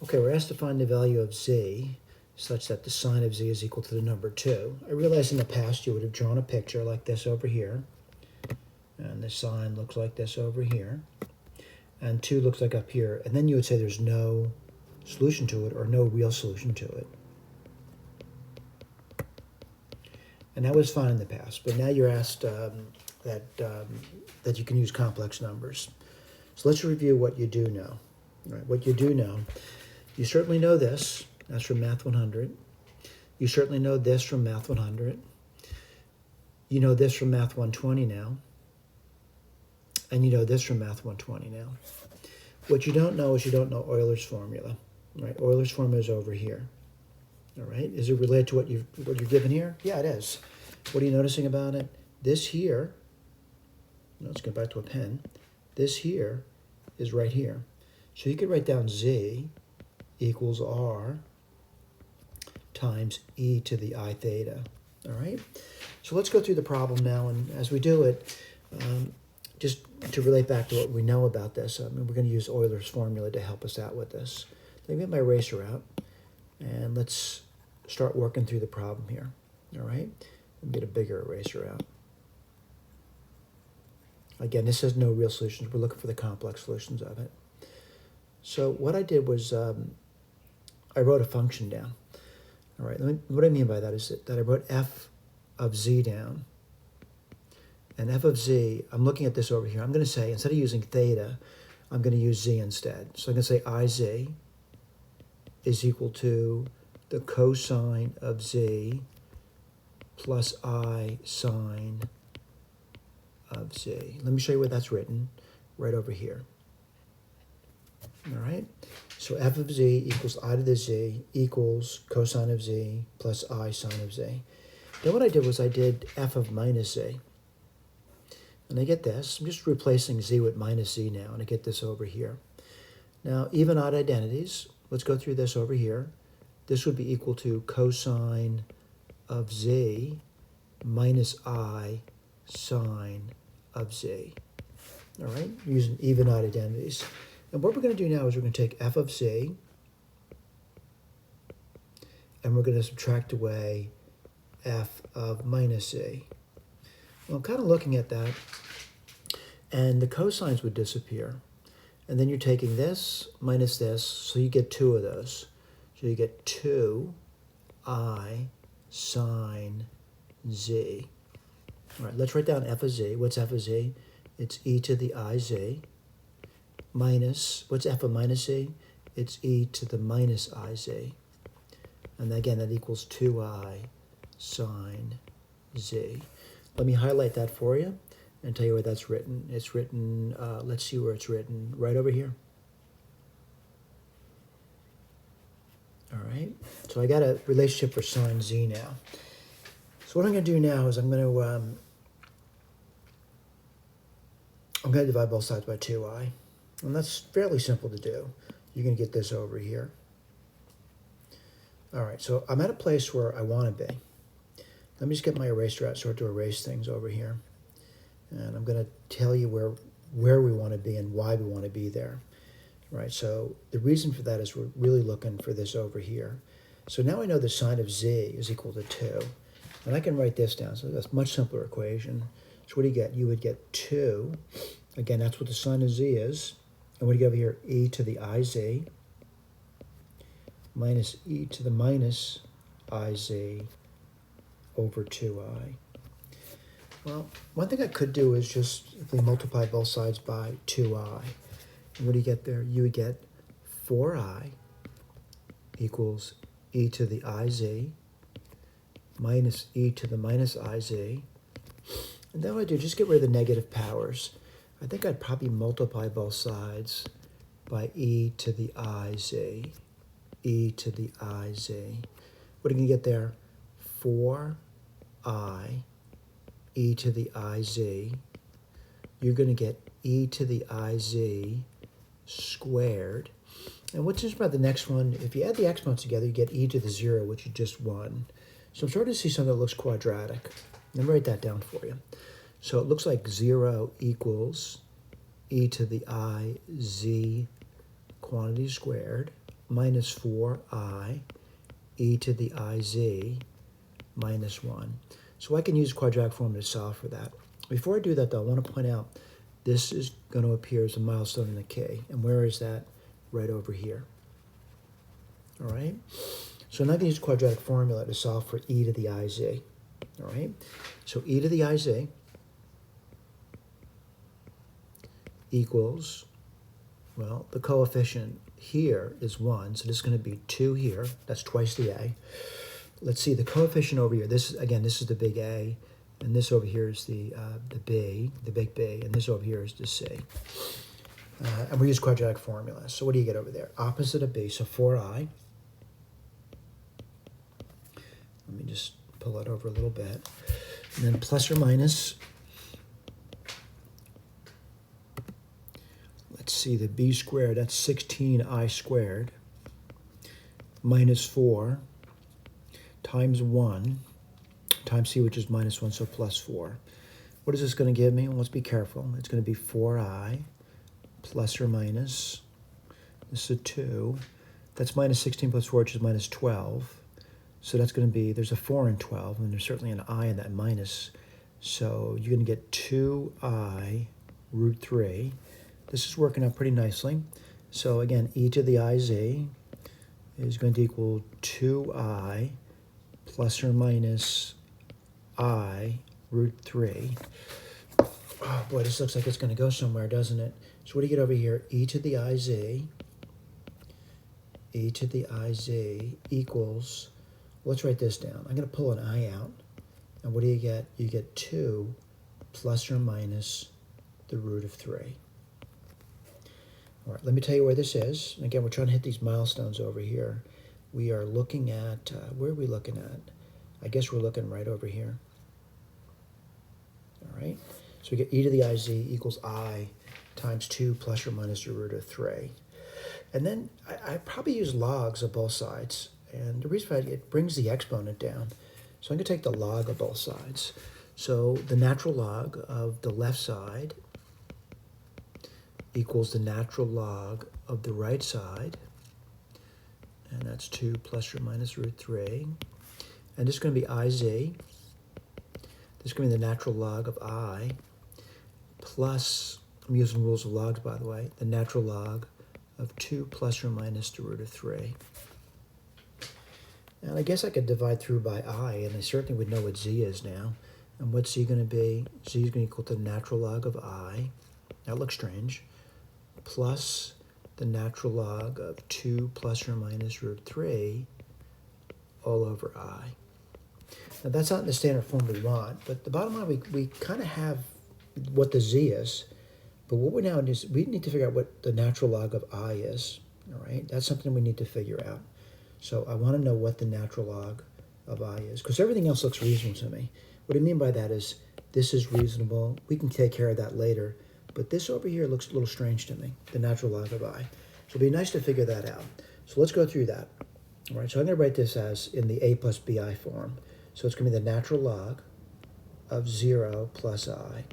Okay, we're asked to find the value of z such that the sine of z is equal to the number 2. I realize in the past you would have drawn a picture like this over here, and the sine looks like this over here, and 2 looks like up here, and then you would say there's no solution to it or no real solution to it. And that was fine in the past, but now you're asked that you can use complex numbers. So let's review what you do know. All right, what you do know, you certainly know this. That's from Math 100. You certainly know this from Math 100. You know this from Math 120 now. And you know this from Math 120 now. What you don't know is you don't know Euler's formula. Right? Euler's formula is over here. All right? Is it related to what you're given here? Yeah, it is. What are you noticing about it? This here, let's go back to a pen. This here is right here. So you could write down z equals r times e to the I theta. All right? So let's go through the problem now, and as we do it, just to relate back to what we know about this, we're going to use Euler's formula to help us out with this. Let me get my eraser out, and let's start working through the problem here. All right? Let me get a bigger eraser out. Again, this has no real solutions. We're looking for the complex solutions of it. So what I did was I wrote a function down. All right, what I mean by that is that I wrote f of z down. And f of z, I'm looking at this over here. I'm going to say, instead of using theta, I'm going to use z instead. So I'm going to say iz is equal to the cosine of z plus I sine of z. Let me show you where that's written, right over here. All right, so f of z equals I to the z equals cosine of z plus I sine of z. Then what I did was I did f of minus z. And I get this. I'm just replacing z with minus z now, and I get this over here. Now, even odd identities, let's go through this over here. This would be equal to cosine of z minus I sine of z. All right, using even odd identities. And what we're going to do now is we're going to take f of z, and we're going to subtract away f of minus z. Well, I'm kind of looking at that, and the cosines would disappear. And then you're taking this minus this, so you get 2 of those. So you get 2I sine z. All right, let's write down f of z. What's f of z? It's e to the iz minus, what's f of minus z? It's e to the minus iz. And again, that equals 2I sine z. Let me highlight that for you and tell you where that's written. It's written, let's see where it's written, right over here. All right, so I got a relationship for sine z now. So what I'm going to do now is I'm going to divide both sides by 2i. And that's fairly simple to do. You can get this over here. All right, so I'm at a place where I want to be. Let me just get my eraser out, start to erase things over here. And I'm going to tell you where we want to be and why we want to be there. All right, so the reason for that is we're really looking for this over here. So now I know the sine of z is equal to 2. And I can write this down, so that's a much simpler equation. So what do you get? You would get 2. Again, that's what the sine of z is. And what do you get over here? E to the iz minus e to the minus iz over 2i. Well, one thing I could do is just simply multiply both sides by 2i. And what do you get there? You would get 4i equals e to the iz minus e to the minus iz. And then what I do, just get rid of the negative powers. I think I'd probably multiply both sides by e to the iz. E to the iz. What are you going to get there? 4i e to the iz. You're going to get e to the iz squared. And what's interesting about the next one, if you add the exponents together, you get e to the 0, which is just 1. So I'm starting to see something that looks quadratic. Let me write that down for you. So it looks like 0 equals e to the iz quantity squared minus 4i e to the iz minus 1. So I can use quadratic formula to solve for that. Before I do that, though, I want to point out this is going to appear as a milestone in the k. And where is that? Right over here. All right? So now I can use quadratic formula to solve for e to the iz. All right? So e to the iz equals, well, the coefficient here is 1, so this is going to be 2 here. That's twice the a. Let's see, the coefficient over here, this is, again, this is the big A, and this over here is the B, the big B, and this over here is the C. And we use quadratic formula. So what do you get over there? Opposite of B, so 4i. Let me just pull that over a little bit. And then plus or minus, let's see, the B squared, that's 16i squared, minus 4, times 1 times c, which is minus 1, so plus 4. What is this going to give me? Well, let's be careful. It's going to be 4i plus or minus, this is a 2. That's minus 16 plus 4, which is minus 12. So that's going to be, there's a 4 in 12, and there's certainly an I in that minus. So you're going to get 2i root 3. This is working out pretty nicely. So again, e to the iz is going to equal 2i plus or minus I root 3. Oh boy, this looks like it's going to go somewhere, doesn't it? So what do you get over here? E to the iz equals, let's write this down. I'm going to pull an I out. And what do you get? You get 2 plus or minus the root of 3. All right, let me tell you where this is. And again, we're trying to hit these milestones over here. We are looking at, where are we looking at? I guess we're looking right over here. All right, so we get e to the iz equals I times 2 plus or minus the root of 3. And then I probably use logs of both sides. And the reason for that, it brings the exponent down. So I'm going to take the log of both sides. So the natural log of the left side equals the natural log of the right side. And that's 2 plus or minus root 3. And this is going to be iz. This is going to be the natural log of I plus, I'm using rules of logs, by the way, the natural log of 2 plus or minus the root of 3. And I guess I could divide through by I, and I certainly would know what z is now. And what's z going to be? Z is going to equal to the natural log of I. That looks strange. Plus the natural log of 2 plus or minus root 3 all over I. Now that's not in the standard form we want, but the bottom line, we kind of have what the z is, but what we now need is we need to figure out what the natural log of I is, all right? That's something we need to figure out. So I want to know what the natural log of I is, because everything else looks reasonable to me. What I mean by that is this is reasonable. We can take care of that later, but this over here looks a little strange to me, the natural log of I. So it'd be nice to figure that out. So let's go through that. All right, so I'm going to write this as in the a plus bi form. So it's going to be the natural log of 0 plus I.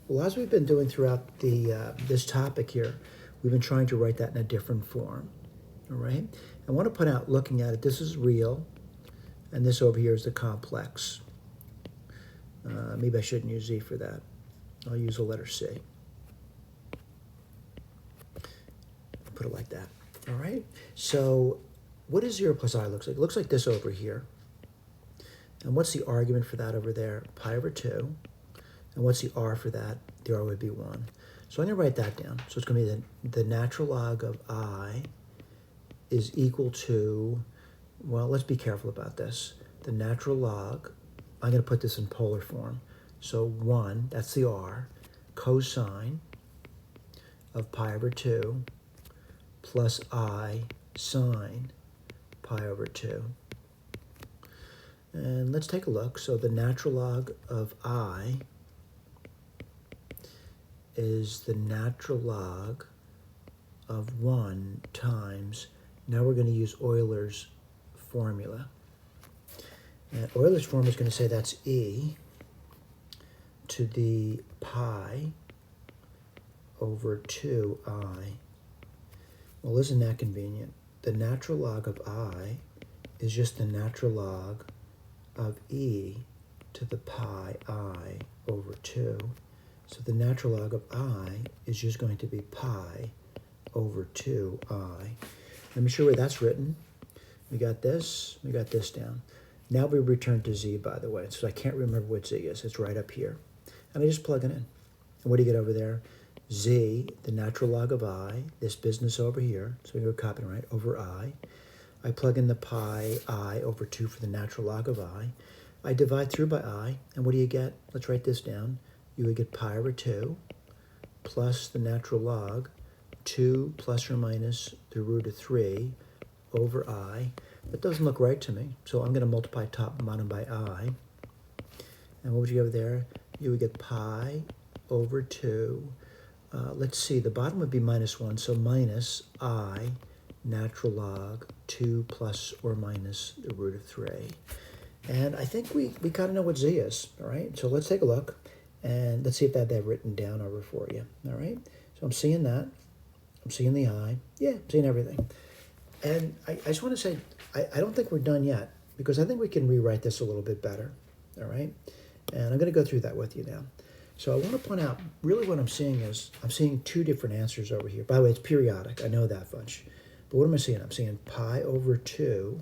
Well, as we've been doing throughout the this topic here, we've been trying to write that in a different form. All right? I want to point out, looking at it, this is real, and this over here is the complex. Maybe I shouldn't use Z for that. I'll use the letter C. Put it like that. All right? So what does 0 plus I look like? It looks like this over here. And what's the argument for that over there? Pi over 2. And what's the r for that? The r would be 1. So I'm going to write that down. So it's going to be the natural log of I is equal to, well, let's be careful about this. The natural log, I'm going to put this in polar form. So 1, that's the r, cosine of pi over 2 plus I sine pi over 2. And let's take a look. So the natural log of I is the natural log of 1 times, now we're going to use Euler's formula. And Euler's formula is going to say that's e to the pi over 2i. Well, isn't that convenient? the natural log of I is just the natural log of e to the pi I over 2. So the natural log of I is just going to be pi over 2I. Let me show you where that's written. We got this down. Now we return to z, by the way. So I can't remember what z is. It's right up here. And I just plug it in. And what do you get over there? Z, the natural log of I, this business over here. So we go copy and write over I. I plug in the pi I over 2 for the natural log of I. I divide through by I, and what do you get? Let's write this down. You would get pi over 2 plus the natural log, 2 plus or minus the root of 3 over I. That doesn't look right to me, so I'm going to multiply top and bottom by I. And what would you have there? You would get pi over 2. Let's see, the bottom would be minus 1, so minus I natural log 2 plus or minus the root of 3. And I think we kind of know what z is, all right? So let's take a look, and let's see if that they've written down over for you, all right? So I'm seeing that. I'm seeing the I. Yeah, I'm seeing everything. And I just want to say, I don't think we're done yet, because I think we can rewrite this a little bit better, all right? And I'm going to go through that with you now. So I want to point out, really what I'm seeing is, I'm seeing two different answers over here. By the way, it's periodic. I know that much. But what am I seeing? I'm seeing pi over 2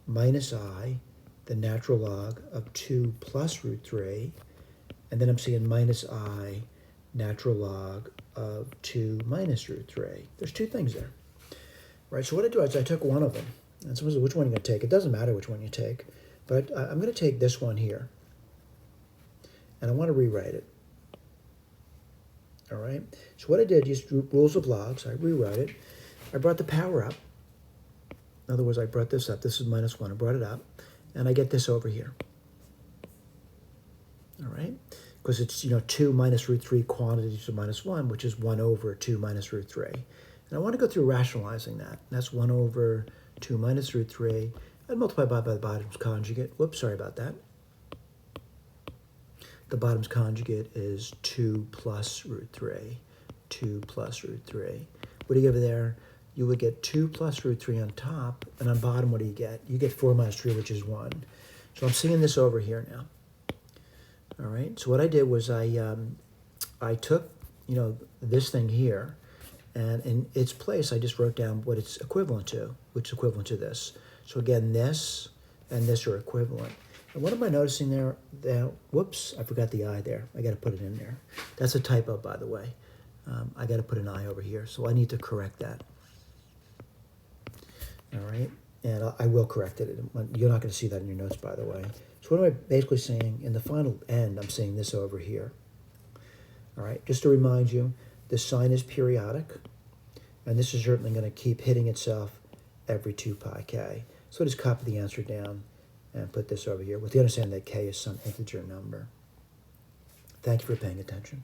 minus I, the natural log of 2 plus root 3. And then I'm seeing minus I, natural log of 2 minus root 3. There's two things there. Right, so what I do is I took one of them. And suppose which one you're going to take. It doesn't matter which one you take. But I'm going to take this one here. And I want to rewrite it. All right? So what I did, used rules of logs. I rewrote it. I brought the power up. In other words, I brought this up. This is minus 1. I brought it up. And I get this over here. All right? Because it's, 2 minus root 3 quantities of minus 1, which is 1 over 2 minus root 3. And I want to go through rationalizing that. That's 1 over 2 minus root 3. I'd multiply by the bottom's conjugate. Whoops, sorry about that. The bottom's conjugate is 2 plus root 3. 2 plus root 3. What do you get there? You would get 2 plus root 3 on top, and on bottom, what do you get? You get 4 minus 3, which is 1. So I'm seeing this over here now. All right, so what I did was I took, this thing here, and in its place, I just wrote down what it's equivalent to, which is equivalent to this. So again, this and this are equivalent. And what am I noticing there? Whoops, I forgot the I there. I got to put it in there. That's a typo, by the way. I got to put an I over here, so I need to correct that. All right, and I will correct it. You're not going to see that in your notes, by the way. So what am I basically saying? In the final end, I'm saying this over here. All right, just to remind you, the sign is periodic, and this is certainly going to keep hitting itself every 2 pi k. So just copy the answer down and put this over here with the understanding that k is some integer number. Thank you for paying attention.